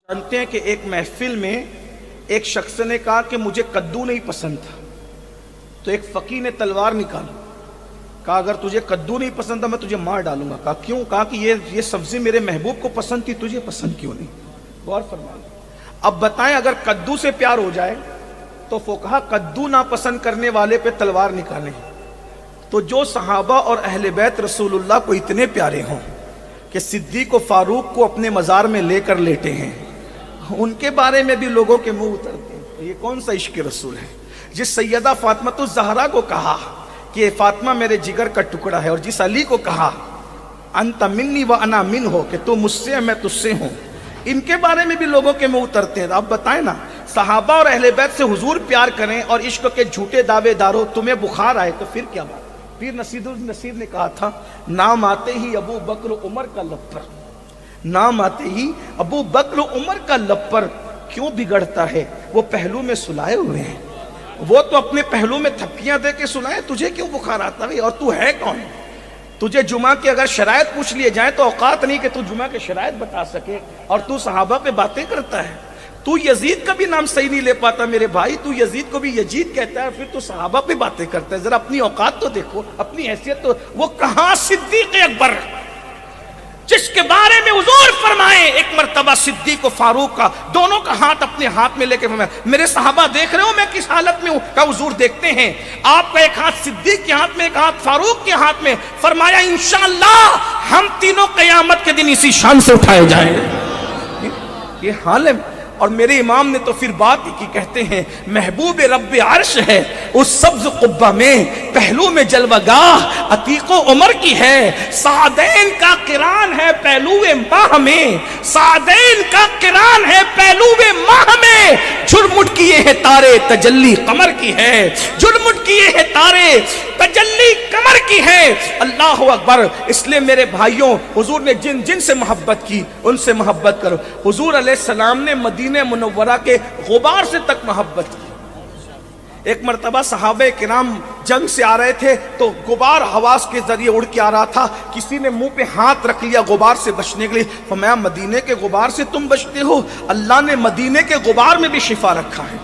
جانتے ہیں کہ ایک محفل میں ایک شخص نے کہا کہ مجھے کدو نہیں پسند تھا، تو ایک فقیر نے تلوار نکالی، کہا اگر تجھے کدو نہیں پسند تھا میں تجھے مار ڈالوں گا۔ کہا کیوں؟ کہا کہ یہ سبزی میرے محبوب کو پسند تھی، تجھے پسند کیوں نہیں؟ غور فرمائیں۔ اب بتائیں اگر کدو سے پیار ہو جائے تو فقہا کدو ناپسند کرنے والے پہ تلوار نکالیں، تو جو صحابہ اور اہل بیت رسول اللہ کو اتنے پیارے ہوں کہ صدیق و فاروق کو اپنے مزار میں لے کر لیٹے ہیں، ان کے بارے میں بھی لوگوں کے منہ اترتے ہیں۔ یہ کون سا عشق رسول ہے؟ جس سیدہ فاطمہ الزہرا کو کہا کہ فاطمہ میرے جگر کا ٹکڑا ہے، اور جس علی کو کہا انت منی و انا من ہو کہ تو مجھ سے ہے میں تجھ سے ہوں، ان کے بارے میں بھی لوگوں کے منہ اترتے ہیں۔ اب بتائیں نا، صحابہ اور اہل بیت سے حضور پیار کریں اور عشق کے جھوٹے دعوے داروں تمہیں بخار آئے تو پھر کیا بات؟ پیر نصیر نے کہا تھا نام آتے ہی ابو بکر عمر کا لب پر، نام آتے ہی ابو بکر عمر کا لب پر کیوں بگڑتا ہے؟ وہ پہلو میں سلائے ہوئے ہیں، وہ تو اپنے پہلو میں تھپکیاں دے کے سنائے، تجھے کیوں بخار آتا ہے؟ اور تو ہے کون؟ تجھے جمعہ کے اگر شرائط پوچھ لیے جائیں تو اوقات نہیں کہ تو جمعہ کے شرائط بتا سکے، اور تو صحابہ پہ باتیں کرتا ہے۔ تو یزید کا بھی نام صحیح نہیں لے پاتا میرے بھائی، تو یزید کو بھی یزید کہتا ہے، پھر تو صحابہ پہ باتیں کرتا ہے۔ ذرا اپنی اوقات تو دیکھو، اپنی حیثیت تو۔ وہ کہاں صدیق اکبر جس کے بارے میں حضور فرمائے ایک مرتبہ صدیق و فاروق کا دونوں کا ہاتھ اپنے ہاتھ میں لے کے فرمایا میرے صحابہ دیکھ رہے ہو میں کس حالت میں ہوں؟ کہا حضور دیکھتے ہیں، آپ کا ایک ہاتھ صدیق کے ہاتھ میں، ایک ہاتھ فاروق کے ہاتھ میں۔ فرمایا انشاءاللہ ہم تینوں قیامت کے دن اسی شان سے اٹھائے جائیں گے۔ یہ حال ہے۔ اور میرے امام نے تو پھر بات ہی کی، کہتے ہیں محبوب رب عرش ہے اس سبز قبہ میں، پہلو میں جلوہ گاہ عتیق و عمر کی ہے، سعدین کا قران ہے پہلو ماہ میں، سعدین کا قران ہے پہلو ماہ میں، جھرمٹ کیے ہیں تارے تجلی قمر کی ہے، جھرمٹ کیے ہیں تارے تجلی قمر کی ہے۔ اللہ اکبر۔ اس لیے میرے بھائیوں، حضور نے جن جن سے محبت کی ان سے محبت کرو۔ حضور علیہ السلام نے مدینہ منورہ کے غبار سے تک محبت کی۔ ایک مرتبہ صحابہ کرام جنگ سے آ رہے تھے تو غبار حواس کے ذریعے اڑ کے آ رہا تھا، کسی نے منہ پہ ہاتھ رکھ لیا غبار سے بچنے کے لیے، فرمایا مدینے کے غبار سے تم بچتے ہو؟ اللہ نے مدینے کے غبار میں بھی شفا رکھا ہے۔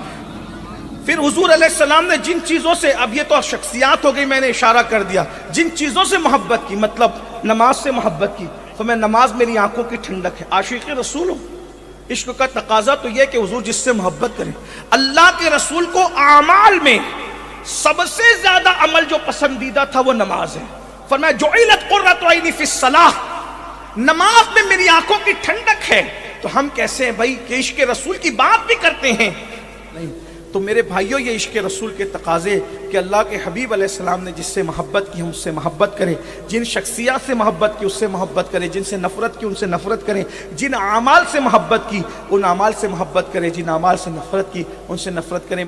پھر حضور علیہ السلام نے جن چیزوں سے، اب یہ تو شخصیات ہو گئی، میں نے اشارہ کر دیا، جن چیزوں سے محبت کی، مطلب نماز سے محبت کی، تو میں نماز میری آنکھوں کی ٹھنڈک ہے، عاشق رسول ہوں۔ عشق کا تقاضا تو یہ کہ حضور جس سے محبت کریں۔ اللہ کے رسول کو اعمال میں سب سے زیادہ عمل جو پسندیدہ تھا وہ نماز ہے۔ فرمایا جعلت قرۃ عینی فی الصلاۃ، نماز میں میری آنکھوں کی ٹھنڈک ہے۔ تو ہم کیسے ہیں بھائی کہ عشق رسول کی بات بھی کرتے ہیں؟ نہیں۔ تو میرے بھائیوں، یہ عشق رسول کے تقاضے کہ اللہ کے حبیب علیہ السلام نے جس سے محبت کی ہم اس سے محبت کریں، جن شخصیات سے محبت کی اس سے محبت کریں، جن سے نفرت کی ان سے نفرت کریں، جن اعمال سے محبت کی ان اعمال سے محبت کریں، جن اعمال سے نفرت کی ان سے نفرت کریں۔